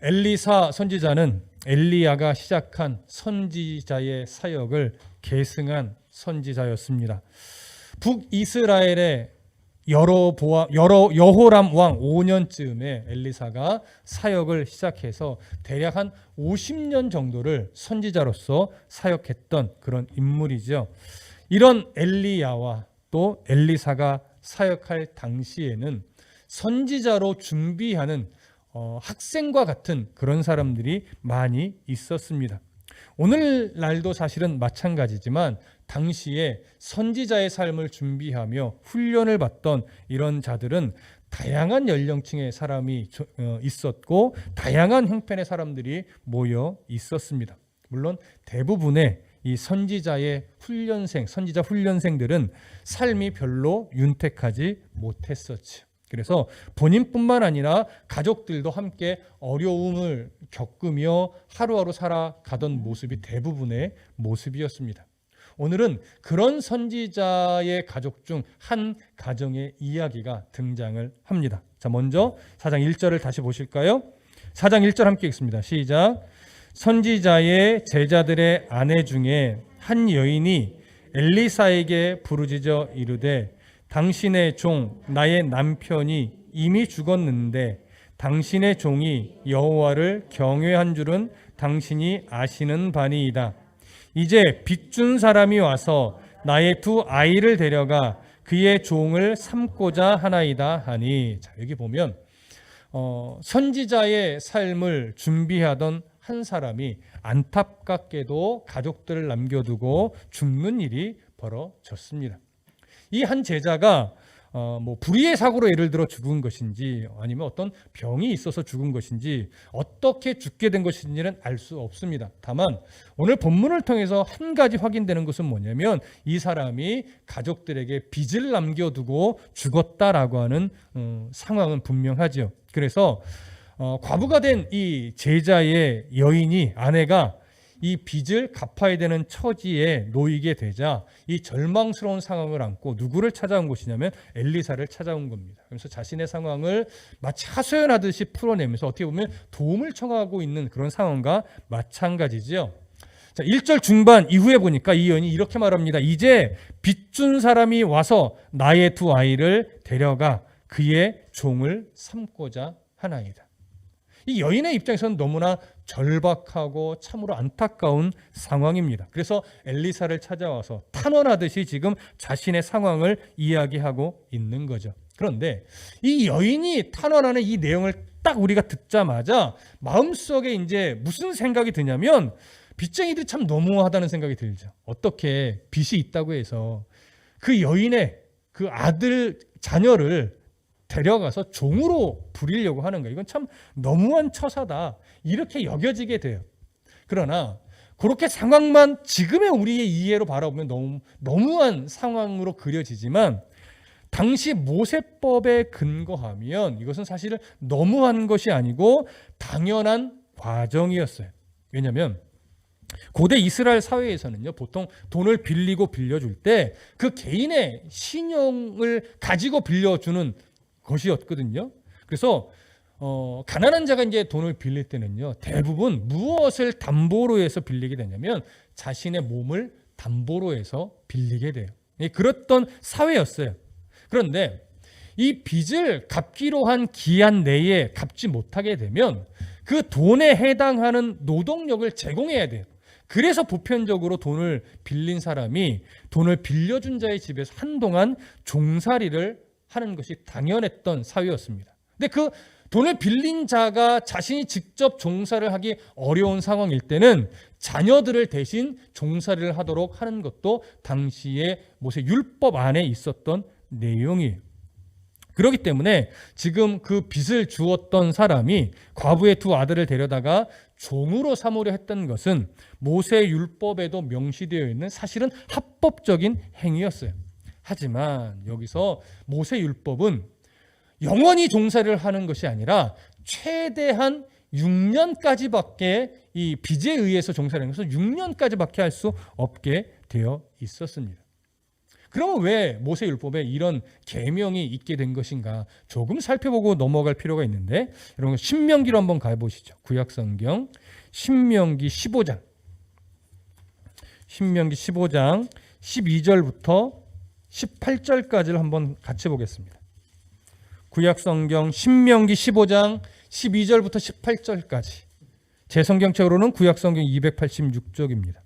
엘리사 선지자는 엘리야가 시작한 선지자의 사역을 계승한 선지자였습니다. 북이스라엘의 여호람 왕 5년쯤에 엘리사가 사역을 시작해서 대략 한 50년 정도를 선지자로서 사역했던 그런 인물이죠. 이런 엘리야와 또 엘리사가 사역할 당시에는 선지자로 준비하는 학생과 같은 그런 사람들이 많이 있었습니다. 오늘날도 사실은 마찬가지지만 당시에 선지자의 삶을 준비하며 훈련을 받던 이런 자들은 다양한 연령층의 사람이 있었고 다양한 형편의 사람들이 모여 있었습니다. 물론 대부분의 이 선지자의 훈련생, 선지자 훈련생들은 삶이 별로 윤택하지 못했었죠. 그래서 본인뿐만 아니라 가족들도 함께 어려움을 겪으며 하루하루 살아가던 모습이 대부분의 모습이었습니다. 오늘은 그런 선지자의 가족 중 한 가정의 이야기가 등장을 합니다. 자, 먼저 4장 1절을 다시 보실까요? 4장 1절 함께 읽습니다. 시작. 선지자의 제자들의 아내 중에 한 여인이 엘리사에게 부르짖어 이르되 당신의 종 나의 남편이 이미 죽었는데 당신의 종이 여호와를 경외한 줄은 당신이 아시는 바니이다. 이제 빚준 사람이 와서 나의 두 아이를 데려가 그의 종을 삼고자 하나이다 하니. 자, 여기 보면 선지자의 삶을 준비하던 한 사람이 안타깝게도 가족들을 남겨두고 죽는 일이 벌어졌습니다. 이 한 제자가 불의의 사고로 예를 들어 죽은 것인지 아니면 어떤 병이 있어서 죽은 것인지 어떻게 죽게 된 것인지는 알 수 없습니다. 다만 오늘 본문을 통해서 한 가지 확인되는 것은 뭐냐면 이 사람이 가족들에게 빚을 남겨두고 죽었다라고 하는 상황은 분명하죠. 그래서 과부가 된 이 제자의 여인이 아내가 이 빚을 갚아야 되는 처지에 놓이게 되자 이 절망스러운 상황을 안고 누구를 찾아온 것이냐면 엘리사를 찾아온 겁니다. 그래서 자신의 상황을 마치 하소연하듯이 풀어내면서 어떻게 보면 도움을 청하고 있는 그런 상황과 마찬가지죠. 자, 1절 중반 이후에 보니까 이 여인이 이렇게 말합니다. 이제 빚준 사람이 와서 나의 두 아이를 데려가 그의 종을 삼고자 하나이다. 이 여인의 입장에서는 너무나 절박하고 참으로 안타까운 상황입니다. 그래서 엘리사를 찾아와서 탄원하듯이 지금 자신의 상황을 이야기하고 있는 거죠. 그런데 이 여인이 탄원하는 이 내용을 딱 우리가 듣자마자 마음속에 이제 무슨 생각이 드냐면 빚쟁이들이 참 너무하다는 생각이 들죠. 어떻게 빚이 있다고 해서 그 여인의 그 아들 자녀를 데려가서 종으로 부리려고 하는 거예요. 이건 참 너무한 처사다. 이렇게 여겨지게 돼요. 그러나 그렇게 상황만 지금의 우리의 이해로 바라보면 너무한 상황으로 그려지지만 당시 모세법에 근거하면 이것은 사실은 너무한 것이 아니고 당연한 과정이었어요. 왜냐하면 고대 이스라엘 사회에서는요, 보통 돈을 빌리고 빌려줄 때 그 개인의 신용을 가지고 빌려주는 것이었거든요. 그래서 가난한 자가 이제 돈을 빌릴 때는요, 대부분 무엇을 담보로 해서 빌리게 되냐면 자신의 몸을 담보로 해서 빌리게 돼요. 그랬던 사회였어요. 그런데 이 빚을 갚기로 한 기한 내에 갚지 못하게 되면 그 돈에 해당하는 노동력을 제공해야 돼요. 그래서 보편적으로 돈을 빌린 사람이 돈을 빌려준 자의 집에서 한동안 종살이를 하는 것이 당연했던 사회였습니다. 근데 그 돈을 빌린 자가 자신이 직접 종살이를 하기 어려운 상황일 때는 자녀들을 대신 종살이를 하도록 하는 것도 당시의 모세 율법 안에 있었던 내용이에요. 그렇기 때문에 지금 그 빚을 주었던 사람이 과부의 두 아들을 데려다가 종으로 삼으려 했던 것은 모세 율법에도 명시되어 있는 사실은 합법적인 행위였어요. 하지만 여기서 모세 율법은 영원히 종살이를 하는 것이 아니라 최대한 6년까지밖에 이 빚에 의해서 종살이하는 것은 6년까지밖에 할 수 없게 되어 있었습니다. 그러면 왜 모세율법에 이런 계명이 있게 된 것인가? 조금 살펴보고 넘어갈 필요가 있는데, 여러분 신명기로 한번 가보시죠. 구약성경 신명기 15장. 신명기 15장 12절부터 18절까지를 한번 같이 보겠습니다. 구약성경 신명기 15장 12절부터 18절까지. 제 성경책으로는 구약성경 286쪽입니다.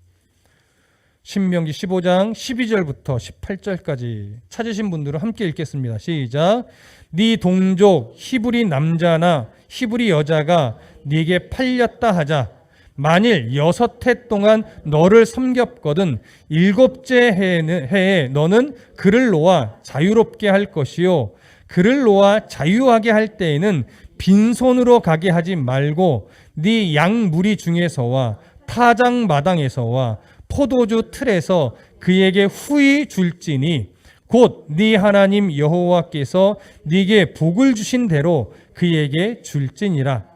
신명기 15장 12절부터 18절까지 찾으신 분들은 함께 읽겠습니다. 시작. 네 동족 히브리 남자나 히브리 여자가 네게 팔렸다 하자. 만일 6해 동안 너를 섬겼거든 7째 해에 너는 그를 놓아 자유롭게 할 것이요 그를 놓아 자유하게 할 때에는 빈손으로 가게 하지 말고 네 양 무리 중에서와 타작 마당에서와 포도주 틀에서 그에게 후히 줄지니 곧 네 하나님 여호와께서 네게 복을 주신 대로 그에게 줄지니라.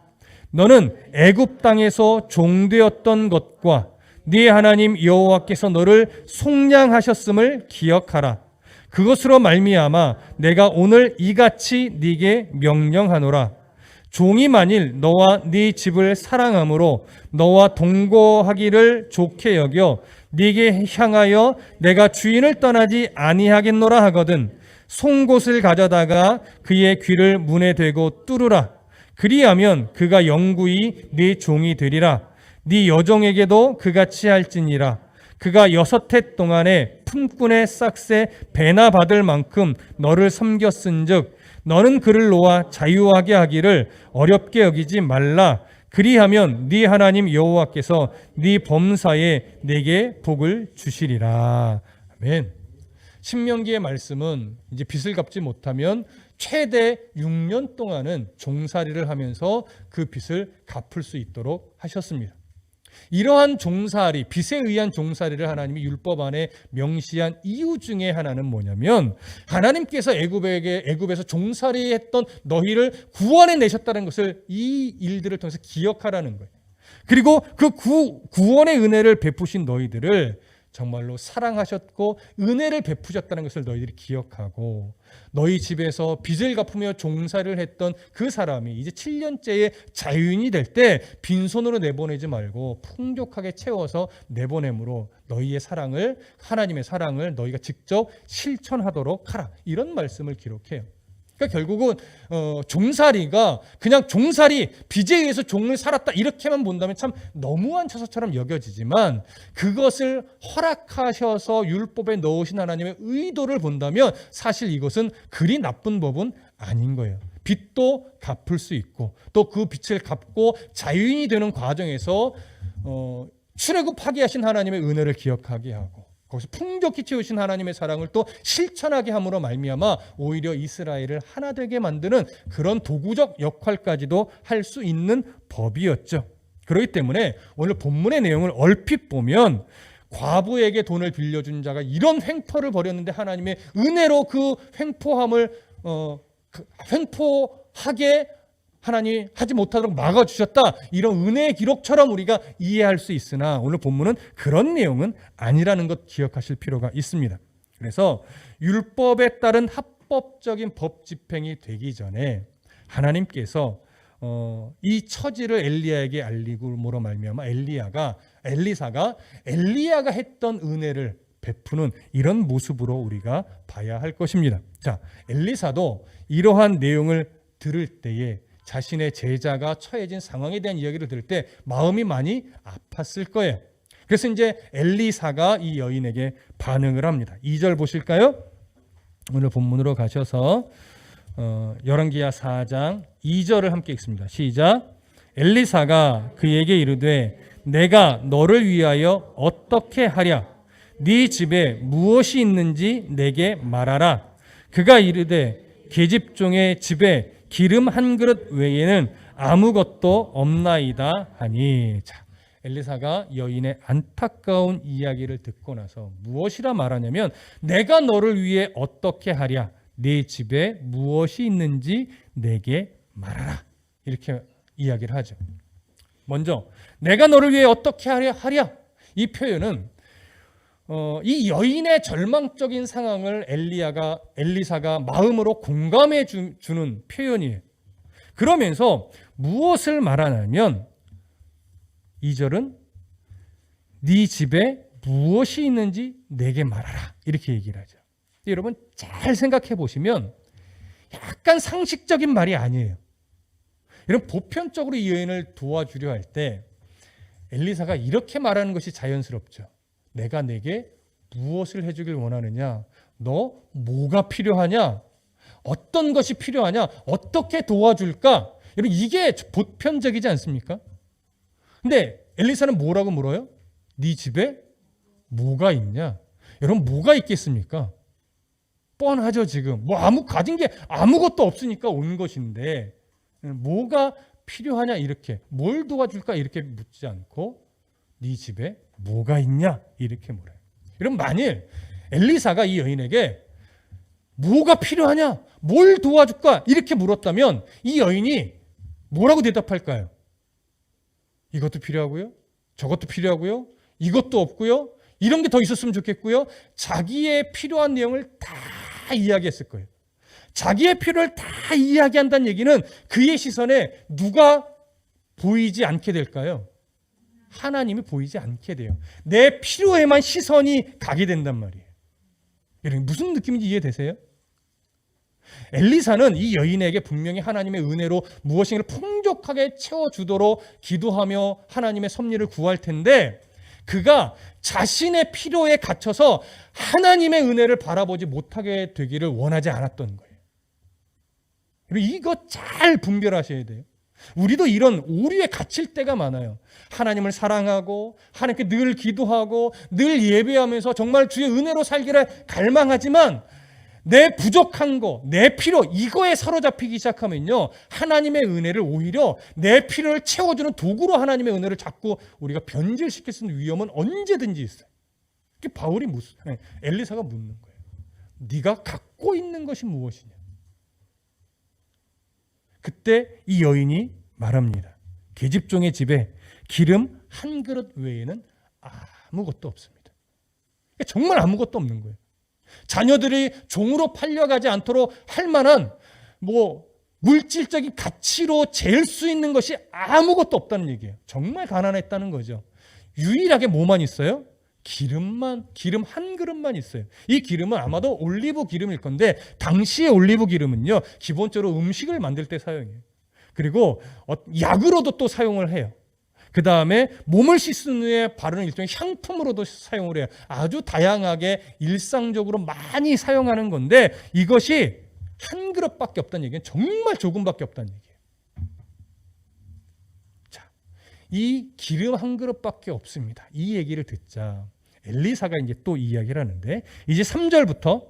너는 애굽 땅에서 종되었던 것과 네 하나님 여호와께서 너를 속량하셨음을 기억하라. 그것으로 말미암아 내가 오늘 이같이 네게 명령하노라. 종이 만일 너와 네 집을 사랑함으로 너와 동거하기를 좋게 여겨 네게 향하여 내가 주인을 떠나지 아니하겠노라 하거든 송곳을 가져다가 그의 귀를 문에 대고 뚫으라. 그리하면 그가 영구히 네 종이 되리라. 네 여종에게도 그같이 할지니라. 그가 6해 동안에 품꾼의 싹새 배나 받을 만큼 너를 섬겼은즉 너는 그를 놓아 자유하게 하기를 어렵게 여기지 말라. 그리하면 네 하나님 여호와께서 네 범사에 네게 복을 주시리라. 아멘. 신명기의 말씀은 이제 빚을 갚지 못하면 최대 6년 동안은 종살이를 하면서 그 빚을 갚을 수 있도록 하셨습니다. 이러한 종살이, 빚에 의한 종살이를 하나님이 율법 안에 명시한 이유 중에 하나는 뭐냐면 하나님께서 애굽에서 종살이했던 너희를 구원해 내셨다는 것을 이 일들을 통해서 기억하라는 거예요. 그리고 그 구원의 은혜를 베푸신 너희들을 정말로 사랑하셨고 은혜를 베푸셨다는 것을 너희들이 기억하고 너희 집에서 빚을 갚으며 종살이를 했던 그 사람이 이제 7년째의 자유인이 될 때 빈손으로 내보내지 말고 풍족하게 채워서 내보냄으로 너희의 사랑을 하나님의 사랑을 너희가 직접 실천하도록 하라. 이런 말씀을 기록해요. 그러니까 결국은 종살이가 그냥 종살이 빚에 의해서 종을 살았다 이렇게만 본다면 참 너무한 처사처럼 여겨지지만 그것을 허락하셔서 율법에 넣으신 하나님의 의도를 본다면 사실 이것은 그리 나쁜 법은 아닌 거예요. 빚도 갚을 수 있고 또 그 빚을 갚고 자유인이 되는 과정에서 출애굽하게 하신 하나님의 은혜를 기억하게 하고 거기서 풍족히 채우신 하나님의 사랑을 또 실천하게 함으로 말미암아 오히려 이스라엘을 하나 되게 만드는 그런 도구적 역할까지도 할 수 있는 법이었죠. 그렇기 때문에 오늘 본문의 내용을 얼핏 보면 과부에게 돈을 빌려준 자가 이런 횡포를 벌였는데 하나님의 은혜로 그 횡포함을 횡포하게 하나님이 하지 못하도록 막아주셨다. 이런 은혜의 기록처럼 우리가 이해할 수 있으나 오늘 본문은 그런 내용은 아니라는 것 기억하실 필요가 있습니다. 그래서 율법에 따른 합법적인 법 집행이 되기 전에 하나님께서 이 처지를 엘리야에게 알리고로 말미암아 엘리사가 했던 은혜를 베푸는 이런 모습으로 우리가 봐야 할 것입니다. 자, 엘리사도 이러한 내용을 들을 때에 자신의 제자가 처해진 상황에 대한 이야기를 들을 때 마음이 많이 아팠을 거예요. 그래서 이제 엘리사가 이 여인에게 반응을 합니다. 2절 보실까요? 오늘 본문으로 가셔서 열왕기하 4장 2절을 함께 읽습니다. 시작. 엘리사가 그에게 이르되 내가 너를 위하여 어떻게 하랴? 네 집에 무엇이 있는지 내게 말하라. 그가 이르되 계집종의 집에 기름 한 그릇 외에는 아무것도 없나이다 하니. 자, 엘리사가 여인의 안타까운 이야기를 듣고 나서 무엇이라 말하냐면 내가 너를 위해 어떻게 하랴? 네 집에 무엇이 있는지 내게 말하라. 이렇게 이야기를 하죠. 먼저 내가 너를 위해 어떻게 하랴? 이 표현은 이 여인의 절망적인 상황을 엘리사가 마음으로 공감해 주는 표현이에요. 그러면서 무엇을 말하냐면 2절은 네 집에 무엇이 있는지 내게 말하라 이렇게 얘기를 하죠. 여러분 잘 생각해 보시면 약간 상식적인 말이 아니에요. 여러분 보편적으로 이 여인을 도와주려 할 때 엘리사가 이렇게 말하는 것이 자연스럽죠. 내가 내게 무엇을 해주길 원하느냐? 너 뭐가 필요하냐? 어떤 것이 필요하냐? 어떻게 도와줄까? 여러분 이게 보편적이지 않습니까? 근데 엘리사는 뭐라고 물어요? 네 집에 뭐가 있냐? 여러분 뭐가 있겠습니까? 뻔하죠 지금. 가진 게 아무것도 없으니까 온 것인데 뭐가 필요하냐 이렇게 뭘 도와줄까 이렇게 묻지 않고 네 집에 뭐가 있냐 이렇게 물어요. 여러분 만일 엘리사가 이 여인에게 뭐가 필요하냐 뭘 도와줄까 이렇게 물었다면 이 여인이 뭐라고 대답할까요? 이것도 필요하고요 저것도 필요하고요 이것도 없고요 이런 게 더 있었으면 좋겠고요 자기의 필요한 내용을 다 이야기했을 거예요. 자기의 필요를 다 이야기한다는 얘기는 그의 시선에 누가 보이지 않게 될까요? 하나님이 보이지 않게 돼요. 내 필요에만 시선이 가게 된단 말이에요. 여러분 무슨 느낌인지 이해되세요? 엘리사는 이 여인에게 분명히 하나님의 은혜로 무엇인가를 풍족하게 채워주도록 기도하며 하나님의 섭리를 구할 텐데 그가 자신의 필요에 갇혀서 하나님의 은혜를 바라보지 못하게 되기를 원하지 않았던 거예요. 이거 잘 분별하셔야 돼요. 우리도 이런 오류에 갇힐 때가 많아요. 하나님을 사랑하고 하나님께 늘 기도하고 늘 예배하면서 정말 주의 은혜로 살기를 갈망하지만 내 부족한 거, 내 필요 이거에 사로잡히기 시작하면요 하나님의 은혜를 오히려 내 필요를 채워주는 도구로 하나님의 은혜를 자꾸 우리가 변질시킬 수 있는 위험은 언제든지 있어요. 이게 엘리사가 묻는 거예요. 네가 갖고 있는 것이 무엇이냐? 그때 이 여인이 말합니다. 계집종의 집에 기름 한 그릇 외에는 아무것도 없습니다. 정말 아무것도 없는 거예요. 자녀들이 종으로 팔려가지 않도록 할 만한 물질적인 가치로 잴 수 있는 것이 아무것도 없다는 얘기예요. 정말 가난했다는 거죠. 유일하게 뭐만 있어요? 기름 한 그릇만 있어요. 이 기름은 아마도 올리브 기름일 건데 당시의 올리브 기름은요 기본적으로 음식을 만들 때 사용해요. 그리고 약으로도 또 사용을 해요. 그 다음에 몸을 씻은 후에 바르는 일종의 향품으로도 사용을 해요. 아주 다양하게 일상적으로 많이 사용하는 건데 이것이 한 그릇밖에 없다는 얘기는 정말 조금밖에 없다는 얘기예요. 자, 이 기름 한 그릇밖에 없습니다. 이 얘기를 듣자 엘리사가 이제 또 이야기를 하는데 이제 3절부터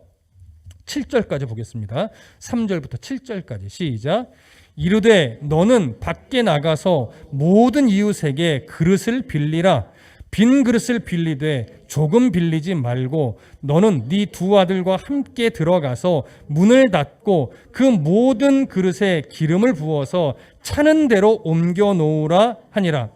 7절까지 보겠습니다. 3절부터 7절까지 시작. 이르되 너는 밖에 나가서 모든 이웃에게 그릇을 빌리라. 빈 그릇을 빌리되 조금 빌리지 말고 너는 네 두 아들과 함께 들어가서 문을 닫고 그 모든 그릇에 기름을 부어서 차는 대로 옮겨 놓으라 하니라.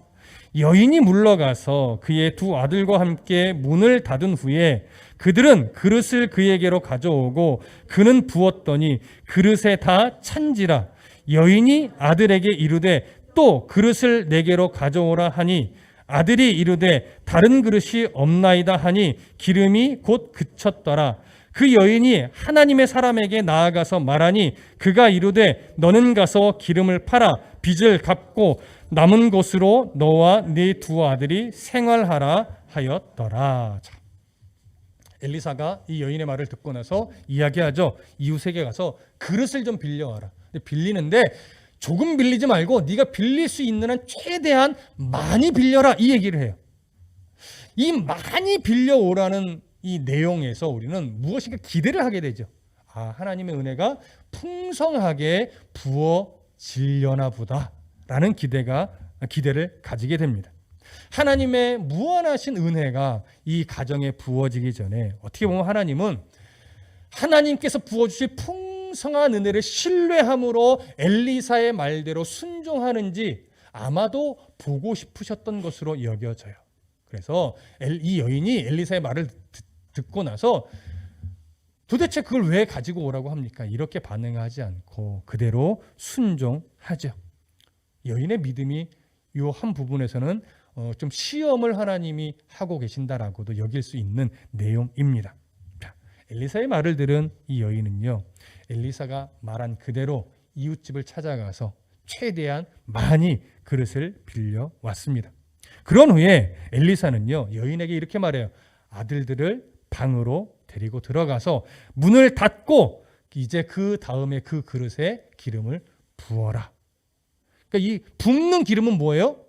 여인이 물러가서 그의 두 아들과 함께 문을 닫은 후에 그들은 그릇을 그에게로 가져오고 그는 부었더니 그릇에 다 찬지라. 여인이 아들에게 이르되 또 그릇을 내게로 가져오라 하니 아들이 이르되 다른 그릇이 없나이다 하니 기름이 곧 그쳤더라. 그 여인이 하나님의 사람에게 나아가서 말하니 그가 이르되 너는 가서 기름을 팔아 빚을 갚고 남은 것으로 너와 네 두 아들이 생활하라 하였더라. 자, 엘리사가 이 여인의 말을 듣고 나서 이야기하죠. 이웃에게 가서 그릇을 좀 빌려와라. 빌리는데 조금 빌리지 말고 네가 빌릴 수 있는 한 최대한 많이 빌려라 이 얘기를 해요. 이 많이 빌려오라는 이 내용에서 우리는 무엇인가 기대를 하게 되죠. 하나님의 은혜가 풍성하게 부어지려나 보다라는 기대를 가지게 됩니다. 하나님의 무한하신 은혜가 이 가정에 부어지기 전에 어떻게 보면 하나님은 하나님께서 부어주실 풍성한 은혜를 신뢰함으로 엘리사의 말대로 순종하는지 아마도 보고 싶으셨던 것으로 여겨져요. 그래서 이 여인이 엘리사의 말을 듣고 나서 도대체 그걸 왜 가지고 오라고 합니까? 이렇게 반응하지 않고 그대로 순종하죠. 여인의 믿음이 이 한 부분에서는 좀 시험을 하나님이 하고 계신다라고도 여길 수 있는 내용입니다. 자, 엘리사의 말을 들은 이 여인은요, 엘리사가 말한 그대로 이웃집을 찾아가서 최대한 많이 그릇을 빌려 왔습니다. 그런 후에 엘리사는요, 여인에게 이렇게 말해요. 아들들을 방으로 데리고 들어가서 문을 닫고 이제 그 다음에 그 그릇에 기름을 부어라. 그러니까 이 붓는 기름은 뭐예요?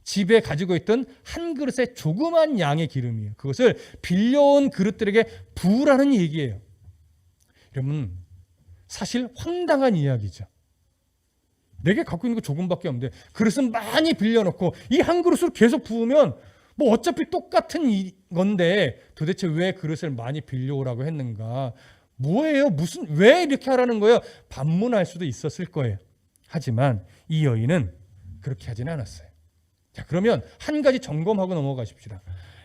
집에 가지고 있던 한 그릇의 조그만 양의 기름이에요. 그것을 빌려온 그릇들에게 부으라는 얘기예요. 여러분, 사실 황당한 이야기죠. 내게 갖고 있는 거 조금밖에 없는데 그릇은 많이 빌려놓고 이 한 그릇으로 계속 부으면 뭐 어차피 똑같은 건데 도대체 왜 그릇을 많이 빌려오라고 했는가? 뭐예요? 왜 이렇게 하라는 거예요? 반문할 수도 있었을 거예요. 하지만 이 여인은 그렇게 하지는 않았어요. 자, 그러면 한 가지 점검하고 넘어가십시다.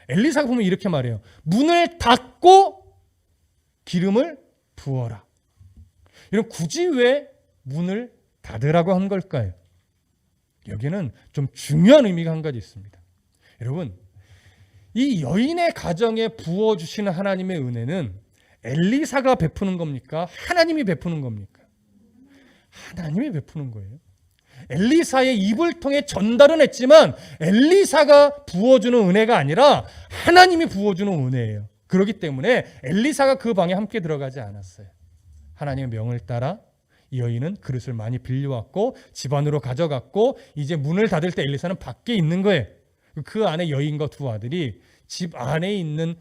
엘리사가 보면 이렇게 말해요. 문을 닫고 기름을 부어라. 이런 굳이 왜 문을 닫으라고 한 걸까요? 여기는 좀 중요한 의미가 한 가지 있습니다. 여러분, 이 여인의 가정에 부어주시는 하나님의 은혜는 엘리사가 베푸는 겁니까? 하나님이 베푸는 겁니까? 하나님이 베푸는 거예요. 엘리사의 입을 통해 전달은 했지만 엘리사가 부어주는 은혜가 아니라 하나님이 부어주는 은혜예요. 그렇기 때문에 엘리사가 그 방에 함께 들어가지 않았어요. 하나님의 명을 따라 이 여인은 그릇을 많이 빌려왔고 집 안으로 가져갔고 이제 문을 닫을 때 엘리사는 밖에 있는 거예요. 그 안에 여인과 두 아들이 집 안에 있는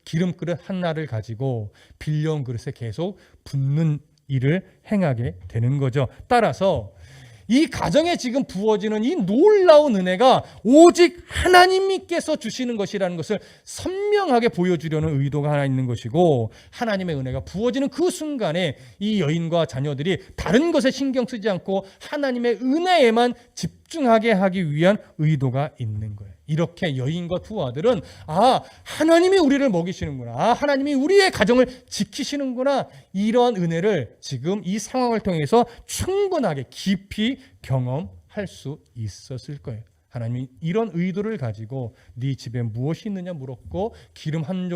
기름 그릇 하나를 가지고 빌려온 그릇에 계속 붓는 일을 행하게 되는 거죠. 따라서 이 가정에 지금 부어지는 이 놀라운 은혜가 오직 하나님께서 주시는 것이라는 것을 선명하게 보여주려는 의도가 하나 있는 것이고, 하나님의 은혜가 부어지는 그 순간에 이 여인과 자녀들이 다른 것에 신경 쓰지 않고 하나님의 은혜에만 집중하게 하기 위한 의도가 있는 거예요. 이렇게 여인과 두 아들은 하나님이 우리를 먹이시는구나, 하나님이 우리의 가정을 지키시는구나, 이런 은혜를 지금 이 상황을 통해서 충분하게 깊이 경험할 수 있었을 거예요. 하나님이 이런 의도를 가지고 네 집에 무엇이 있느냐 물었고 기름 한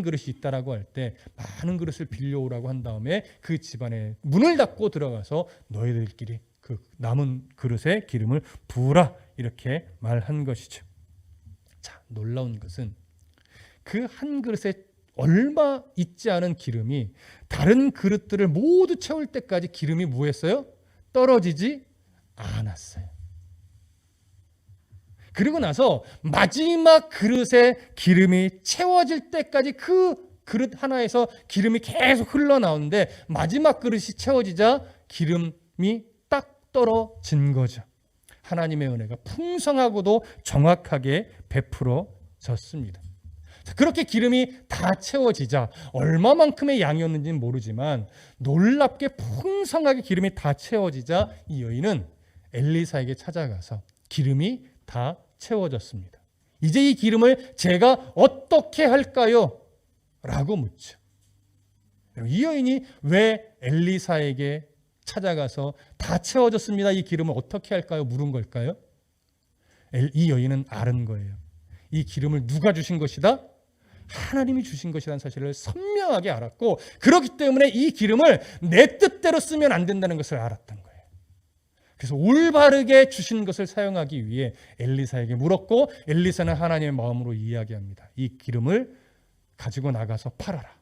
그릇이 있다라고 할 때 많은 그릇을 빌려오라고 한 다음에 그 집안에 문을 닫고 들어가서 너희들끼리 그 남은 그릇에 기름을 부으라, 이렇게 말한 것이죠. 자, 놀라운 것은 그 한 그릇에 얼마 있지 않은 기름이 다른 그릇들을 모두 채울 때까지 기름이 뭐했어요? 떨어지지 않았어요. 그리고 나서 마지막 그릇에 기름이 채워질 때까지 그 그릇 하나에서 기름이 계속 흘러나오는데 마지막 그릇이 채워지자 기름이 딱 떨어진 거죠. 하나님의 은혜가 풍성하고도 정확하게 베풀어졌습니다. 그렇게 기름이 다 채워지자 얼마만큼의 양이었는지는 모르지만 놀랍게 풍성하게 기름이 다 채워지자 이 여인은 엘리사에게 찾아가서 기름이 다 채워졌습니다. 이제 이 기름을 제가 어떻게 할까요? 라고 묻죠. 이 여인이 왜 엘리사에게 찾아가서 다 채워졌습니다, 이 기름을 어떻게 할까요? 물은 걸까요? 이 여인은 아는 거예요. 이 기름을 누가 주신 것이다? 하나님이 주신 것이라는 사실을 선명하게 알았고, 그렇기 때문에 이 기름을 내 뜻대로 쓰면 안 된다는 것을 알았던 거예요. 그래서 올바르게 주신 것을 사용하기 위해 엘리사에게 물었고, 엘리사는 하나님의 마음으로 이야기합니다. 이 기름을 가지고 나가서 팔아라.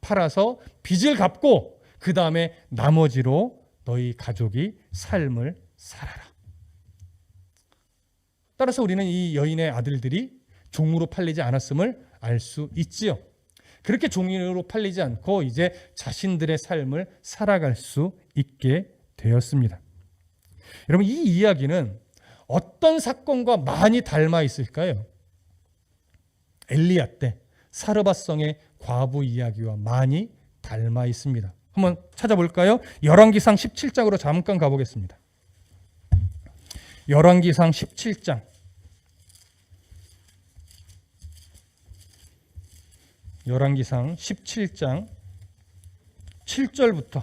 팔아서 빚을 갚고 그 다음에 나머지로 너희 가족이 삶을 살아라. 따라서 우리는 이 여인의 아들들이 종으로 팔리지 않았음을 알 수 있지요. 그렇게 종으로 팔리지 않고 이제 자신들의 삶을 살아갈 수 있게 되었습니다. 여러분, 이 이야기는 어떤 사건과 많이 닮아 있을까요? 엘리야 때 사르밧성의 과부 이야기와 많이 닮아 있습니다. 한번 찾아볼까요? 열왕기상 17장으로 잠깐 가보겠습니다. 열왕기상 17장 열왕기상 17장 7절부터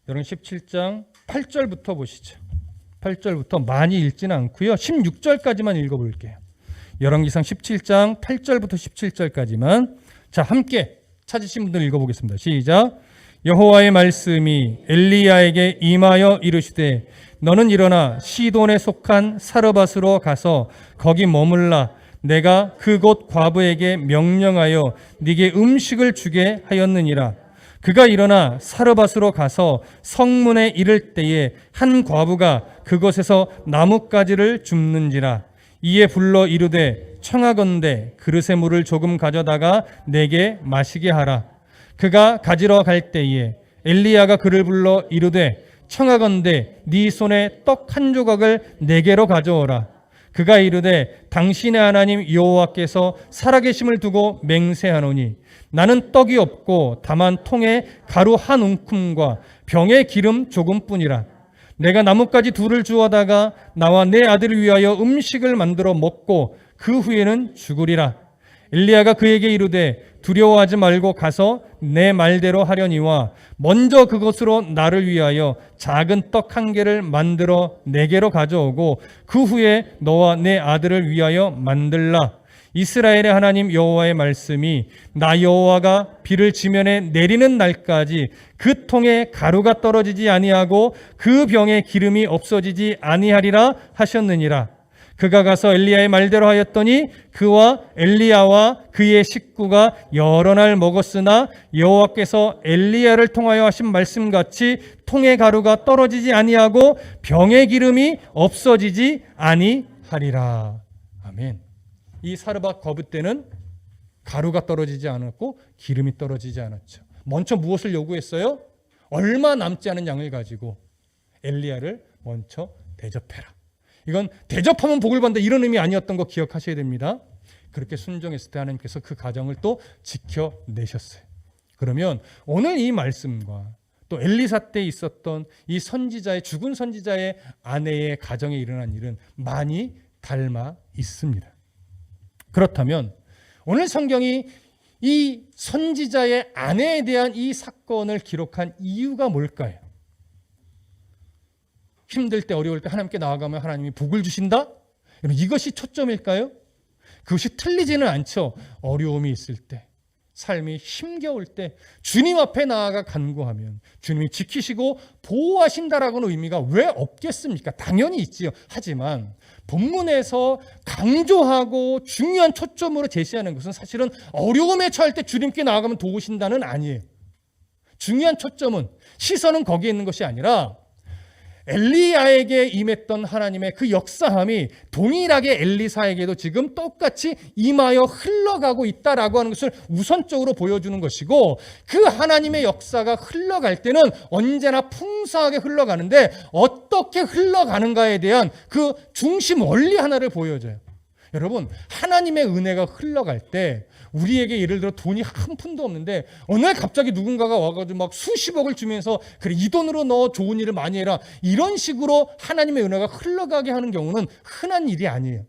열왕 17장 8절부터 보시죠. 8절부터 많이 읽지는 않고요. 16절까지만 읽어볼게요. 열왕기상 17장 8절부터 17절까지만 자 함께 찾으신 분들 읽어보겠습니다. 시작. 여호와의 말씀이 엘리야에게 임하여 이르시되 너는 일어나 시돈에 속한 사르밧으로 가서 거기 머물라. 내가 그곳 과부에게 명령하여 네게 음식을 주게 하였느니라. 그가 일어나 사르밧으로 가서 성문에 이를 때에 한 과부가 그곳에서 나뭇가지를 줍는지라. 이에 불러 이르되 청하건대 그릇에 물을 조금 가져다가 내게 마시게 하라. 그가 가지러 갈 때에 엘리야가 그를 불러 이르되 청하건대 네 손에 떡 한 조각을 내게로 가져오라. 그가 이르되 당신의 하나님 여호와께서 살아계심을 두고 맹세하노니 나는 떡이 없고 다만 통에 가루 한 움큼과 병에 기름 조금뿐이라. 내가 나뭇가지 둘을 주워다가 나와 내 아들을 위하여 음식을 만들어 먹고 그 후에는 죽으리라. 엘리야가 그에게 이르되 두려워하지 말고 가서 내 말대로 하려니와 먼저 그것으로 나를 위하여 작은 떡 한 개를 만들어 내게로 가져오고 그 후에 너와 내 아들을 위하여 만들라. 이스라엘의 하나님 여호와의 말씀이 나 여호와가 비를 지면에 내리는 날까지 그 통에 가루가 떨어지지 아니하고 그 병에 기름이 없어지지 아니하리라 하셨느니라. 그가 가서 엘리야의 말대로 하였더니 그와 엘리야와 그의 식구가 여러 날 먹었으나 여호와께서 엘리야를 통하여 하신 말씀같이 통의 가루가 떨어지지 아니하고 병의 기름이 없어지지 아니하리라. 아멘. 이 사르밧 거부 때는 가루가 떨어지지 않았고 기름이 떨어지지 않았죠. 먼저 무엇을 요구했어요? 얼마 남지 않은 양을 가지고 엘리야를 먼저 대접해라. 이건 대접하면 복을 받는다 이런 의미 아니었던 거 기억하셔야 됩니다. 그렇게 순종했을 때 하나님께서 그 가정을 또 지켜내셨어요. 그러면 오늘 이 말씀과 또 엘리사 때 있었던 이 선지자의 죽은 선지자의 아내의 가정에 일어난 일은 많이 닮아 있습니다. 그렇다면 오늘 성경이 이 선지자의 아내에 대한 이 사건을 기록한 이유가 뭘까요? 힘들 때 어려울 때 하나님께 나아가면 하나님이 복을 주신다? 이것이 초점일까요? 그것이 틀리지는 않죠. 어려움이 있을 때, 삶이 힘겨울 때 주님 앞에 나아가 간구하면 주님이 지키시고 보호하신다라고는 의미가 왜 없겠습니까? 당연히 있지요. 하지만 본문에서 강조하고 중요한 초점으로 제시하는 것은 사실은 어려움에 처할 때 주님께 나아가면 도우신다는 아니에요. 중요한 초점은 시선은 거기에 있는 것이 아니라 엘리야에게 임했던 하나님의 그 역사함이 동일하게 엘리사에게도 지금 똑같이 임하여 흘러가고 있다라고 하는 것을 우선적으로 보여주는 것이고 그 하나님의 역사가 흘러갈 때는 언제나 풍성하게 흘러가는데 어떻게 흘러가는가에 대한 그 중심 원리 하나를 보여줘요. 여러분, 하나님의 은혜가 흘러갈 때 우리에게 예를 들어 돈이 한 푼도 없는데 어느 날 갑자기 누군가가 와가지고 막 수십억을 주면서 그래 이 돈으로 너 좋은 일을 많이 해라 이런 식으로 하나님의 은혜가 흘러가게 하는 경우는 흔한 일이 아니에요.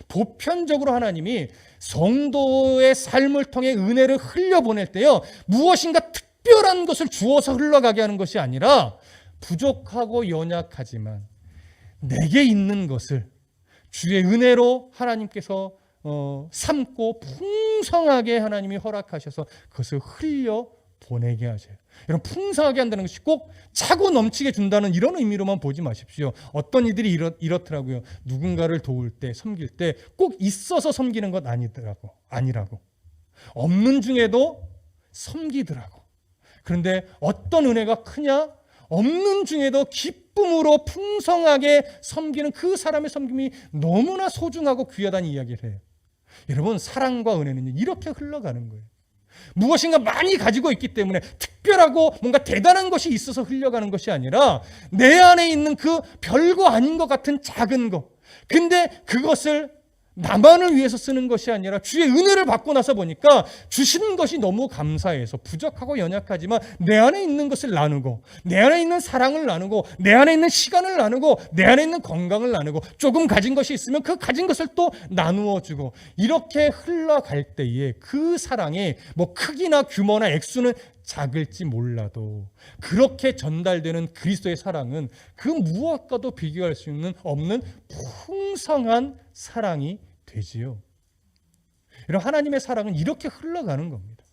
보편적으로 하나님이 성도의 삶을 통해 은혜를 흘려보낼 때요 무엇인가 특별한 것을 주어서 흘러가게 하는 것이 아니라 부족하고 연약하지만 내게 있는 것을 주의 은혜로 하나님께서 삼고 풍성하게 하나님이 허락하셔서 그것을 흘려 보내게 하셔요. 여러분, 풍성하게 한다는 것이 꼭 차고 넘치게 준다는 이런 의미로만 보지 마십시오. 어떤 이들이 이렇더라고요. 누군가를 도울 때, 섬길 때 꼭 있어서 섬기는 것 아니라고. 없는 중에도 섬기더라고. 그런데 어떤 은혜가 크냐? 없는 중에도 기쁨으로 풍성하게 섬기는 그 사람의 섬김이 너무나 소중하고 귀하다는 이야기를 해요. 여러분, 사랑과 은혜는 이렇게 흘러가는 거예요. 무엇인가 많이 가지고 있기 때문에 특별하고 뭔가 대단한 것이 있어서 흘러가는 것이 아니라 내 안에 있는 그 별거 아닌 것 같은 작은 것. 근데 그것을 나만을 위해서 쓰는 것이 아니라 주의 은혜를 받고 나서 보니까 주시는 것이 너무 감사해서 부족하고 연약하지만 내 안에 있는 것을 나누고, 내 안에 있는 사랑을 나누고, 내 안에 있는 시간을 나누고, 내 안에 있는 건강을 나누고, 조금 가진 것이 있으면 그 가진 것을 또 나누어 주고, 이렇게 흘러갈 때에 그 사랑이 뭐 크기나 규모나 액수는 작을지 몰라도 그렇게 전달되는 그리스도의 사랑은 그 무엇과도 비교할 수 없는 풍성한 사랑이 되지요. 이런 하나님의 사랑은 이렇게 흘러가는 겁니다.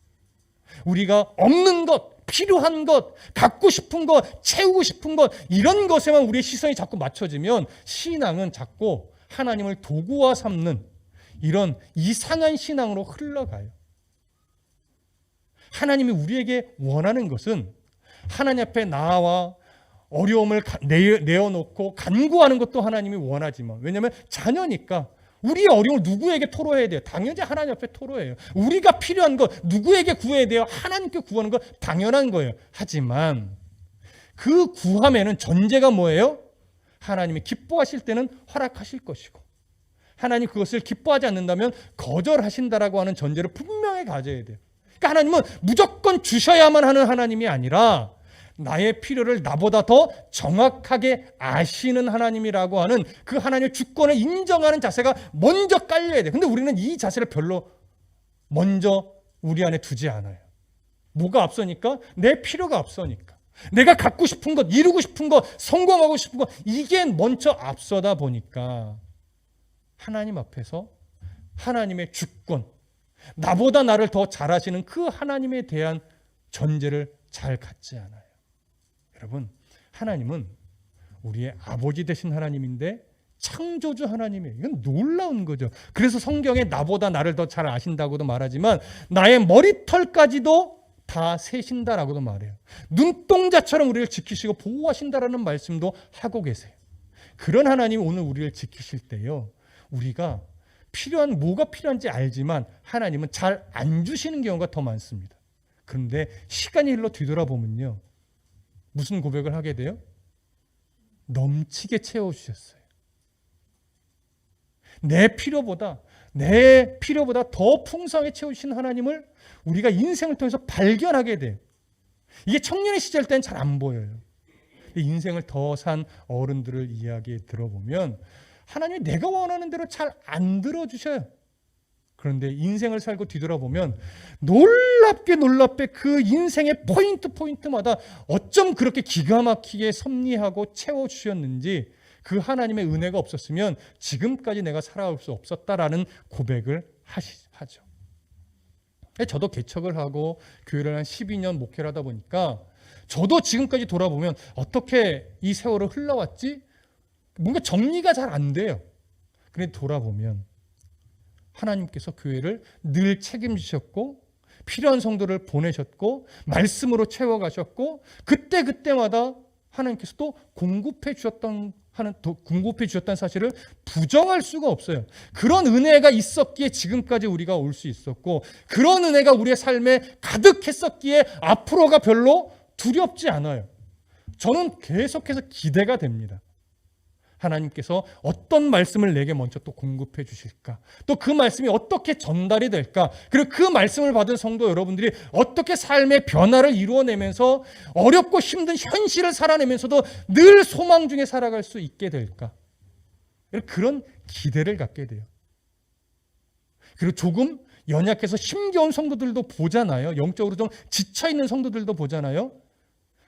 우리가 없는 것, 필요한 것, 갖고 싶은 것, 채우고 싶은 것, 이런 것에만 우리의 시선이 자꾸 맞춰지면 신앙은 자꾸 하나님을 도구화 삼는 이런 이상한 신앙으로 흘러가요. 하나님이 우리에게 원하는 것은 하나님 앞에 나와 어려움을 내어놓고 간구하는 것도 하나님이 원하지만, 왜냐하면 자녀니까 우리의 어려움을 누구에게 토로해야 돼요? 당연히 하나님 앞에 토로해요. 우리가 필요한 것 누구에게 구해야 돼요? 하나님께 구하는 것 당연한 거예요. 하지만 그 구함에는 전제가 뭐예요? 하나님이 기뻐하실 때는 허락하실 것이고, 하나님 그것을 기뻐하지 않는다면 거절하신다라고 하는 전제를 분명히 가져야 돼요. 그러니까 하나님은 무조건 주셔야만 하는 하나님이 아니라 나의 필요를 나보다 더 정확하게 아시는 하나님이라고 하는 그 하나님의 주권을 인정하는 자세가 먼저 깔려야 돼요. 근데 우리는 이 자세를 별로 먼저 우리 안에 두지 않아요. 뭐가 앞서니까? 내 필요가 앞서니까. 내가 갖고 싶은 것, 이루고 싶은 것, 성공하고 싶은 것, 이게 먼저 앞서다 보니까 하나님 앞에서 하나님의 주권, 나보다 나를 더 잘하시는 그 하나님에 대한 전제를 잘 갖지 않아요. 여러분, 하나님은 우리의 아버지 되신 하나님인데 창조주 하나님이에요. 이건 놀라운 거죠. 그래서 성경에 나보다 나를 더 잘 아신다고도 말하지만 나의 머리털까지도 다 세신다라고도 말해요. 눈동자처럼 우리를 지키시고 보호하신다라는 말씀도 하고 계세요. 그런 하나님이 오늘 우리를 지키실 때요, 우리가 필요한 뭐가 필요한지 알지만 하나님은 잘 안 주시는 경우가 더 많습니다. 그런데 시간이 흘러 뒤돌아보면요, 무슨 고백을 하게 돼요? 넘치게 채워주셨어요. 내 필요보다 더 풍성하게 채우신 하나님을 우리가 인생을 통해서 발견하게 돼요. 이게 청년의 시절 때는 잘 안 보여요. 인생을 더 산 어른들을 이야기 들어보면 하나님이 내가 원하는 대로 잘 안 들어주셔요. 그런데 인생을 살고 뒤돌아보면 놀랍게 그 인생의 포인트마다 어쩜 그렇게 기가 막히게 섭리하고 채워주셨는지, 그 하나님의 은혜가 없었으면 지금까지 내가 살아올 수 없었다라는 고백을 하죠. 저도 개척을 하고 교회를 한 12년 목회를 하다 보니까 저도 지금까지 돌아보면 어떻게 이 세월을 흘러왔지? 뭔가 정리가 잘 안 돼요. 그런데 돌아보면 하나님께서 교회를 늘 책임지셨고 필요한 성도를 보내셨고 말씀으로 채워가셨고 그때마다 하나님께서 또 공급해 주셨다는 사실을 부정할 수가 없어요. 그런 은혜가 있었기에 지금까지 우리가 올 수 있었고, 그런 은혜가 우리의 삶에 가득했었기에 앞으로가 별로 두렵지 않아요. 저는 계속해서 기대가 됩니다. 하나님께서 어떤 말씀을 내게 먼저 또 공급해 주실까? 또 그 말씀이 어떻게 전달이 될까? 그리고 그 말씀을 받은 성도 여러분들이 어떻게 삶의 변화를 이루어내면서 어렵고 힘든 현실을 살아내면서도 늘 소망 중에 살아갈 수 있게 될까? 그런 기대를 갖게 돼요. 그리고 조금 연약해서 힘겨운 성도들도 보잖아요. 영적으로 좀 지쳐있는 성도들도 보잖아요.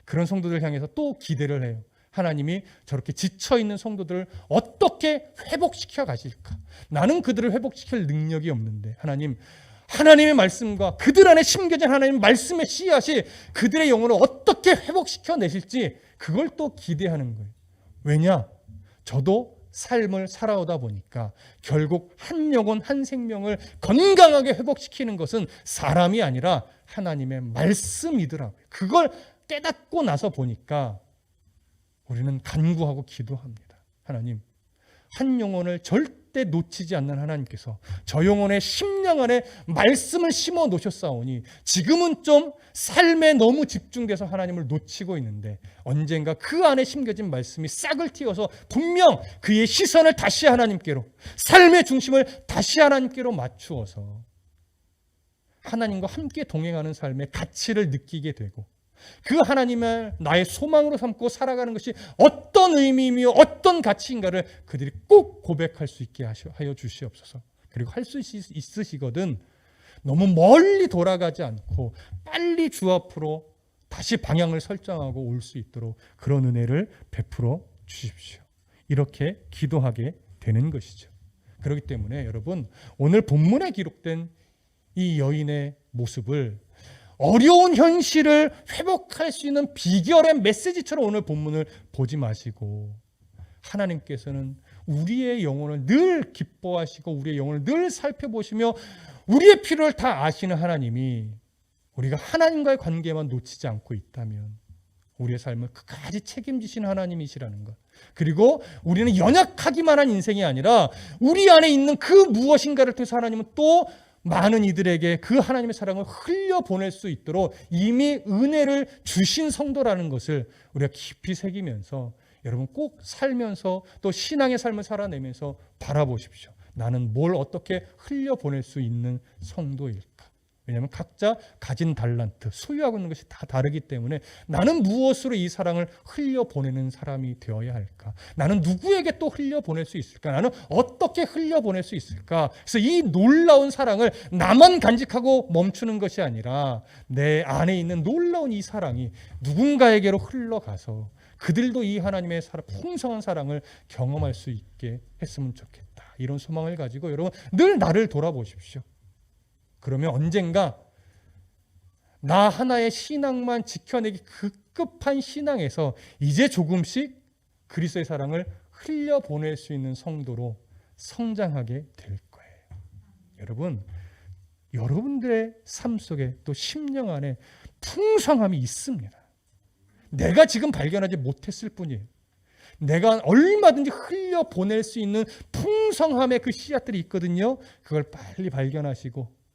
그런 성도들 향해서 또 기대를 해요. 하나님이 저렇게 지쳐있는 성도들을 어떻게 회복시켜 가실까? 나는 그들을 회복시킬 능력이 없는데 하나님의 말씀과 그들 안에 심겨진 하나님의 말씀의 씨앗이 그들의 영혼을 어떻게 회복시켜 내실지 그걸 또 기대하는 거예요. 왜냐? 저도 삶을 살아오다 보니까 결국 한 영혼 한 생명을 건강하게 회복시키는 것은 사람이 아니라 하나님의 말씀이더라고요. 그걸 깨닫고 나서 보니까 우리는 간구하고 기도합니다. 하나님, 한 영혼을 절대 절대 놓치지 않는 하나님께서 저 영혼의 심령 안에 말씀을 심어 놓으셨사오니 지금은 좀 삶에 너무 집중돼서 하나님을 놓치고 있는데 언젠가 그 안에 심겨진 말씀이 싹을 틔워서 분명 그의 시선을 다시 하나님께로, 삶의 중심을 다시 하나님께로 맞추어서 하나님과 함께 동행하는 삶의 가치를 느끼게 되고 그 하나님을 나의 소망으로 삼고 살아가는 것이 어떤 의미이며 어떤 가치인가를 그들이 꼭 고백할 수 있게 하여 주시옵소서. 그리고 할 수 있으시거든 너무 멀리 돌아가지 않고 빨리 주 앞으로 다시 방향을 설정하고 올 수 있도록 그런 은혜를 베풀어 주십시오. 이렇게 기도하게 되는 것이죠. 그렇기 때문에 여러분, 오늘 본문에 기록된 이 여인의 모습을 어려운 현실을 회복할 수 있는 비결의 메시지처럼 오늘 본문을 보지 마시고 하나님께서는 우리의 영혼을 늘 기뻐하시고 우리의 영혼을 늘 살펴보시며 우리의 필요를 다 아시는 하나님이 우리가 하나님과의 관계만 놓치지 않고 있다면 우리의 삶을 끝까지 책임지시는 하나님이시라는 것, 그리고 우리는 연약하기만 한 인생이 아니라 우리 안에 있는 그 무엇인가를 통해서 하나님은 또 많은 이들에게 그 하나님의 사랑을 흘려보낼 수 있도록 이미 은혜를 주신 성도라는 것을 우리가 깊이 새기면서 여러분 꼭 살면서 또 신앙의 삶을 살아내면서 바라보십시오. 나는 뭘 어떻게 흘려보낼 수 있는 성도일까? 왜냐하면 각자 가진 달란트, 소유하고 있는 것이 다 다르기 때문에 나는 무엇으로 이 사랑을 흘려보내는 사람이 되어야 할까? 나는 누구에게 또 흘려보낼 수 있을까? 나는 어떻게 흘려보낼 수 있을까? 그래서 이 놀라운 사랑을 나만 간직하고 멈추는 것이 아니라 내 안에 있는 놀라운 이 사랑이 누군가에게로 흘러가서 그들도 이 하나님의 풍성한 사랑을 경험할 수 있게 했으면 좋겠다. 이런 소망을 가지고 여러분 늘 나를 돌아보십시오. 그러면 언젠가 나 하나의 신앙만 지켜내기 급급한 신앙에서 이제 조금씩 그리스도의 사랑을 흘려보낼 수 있는 성도로 성장하게 될 거예요. 여러분, 여러분들의 삶 속에 또 심령 안에 풍성함이 있습니다. 내가 지금 발견하지 못했을 뿐이에요. 내가 얼마든지 흘려보낼 수 있는 풍성함의 그 씨앗들이 있거든요. 그걸 빨리 발견하시고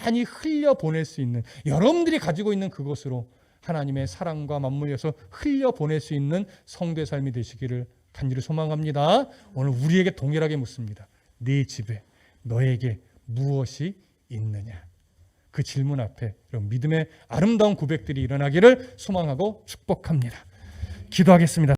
많이 흘려보낼 수 있는, 여러분들이 가지고 있는 그것으로 하나님의 사랑과 맞물려서 흘려보낼 수 있는 성도의 삶이 되시기를 간절히 소망합니다. 오늘 우리에게 동일하게 묻습니다. 네 집에 너에게 무엇이 있느냐? 그 질문 앞에 이런 믿음의 아름다운 고백들이 일어나기를 소망하고 축복합니다. 기도하겠습니다.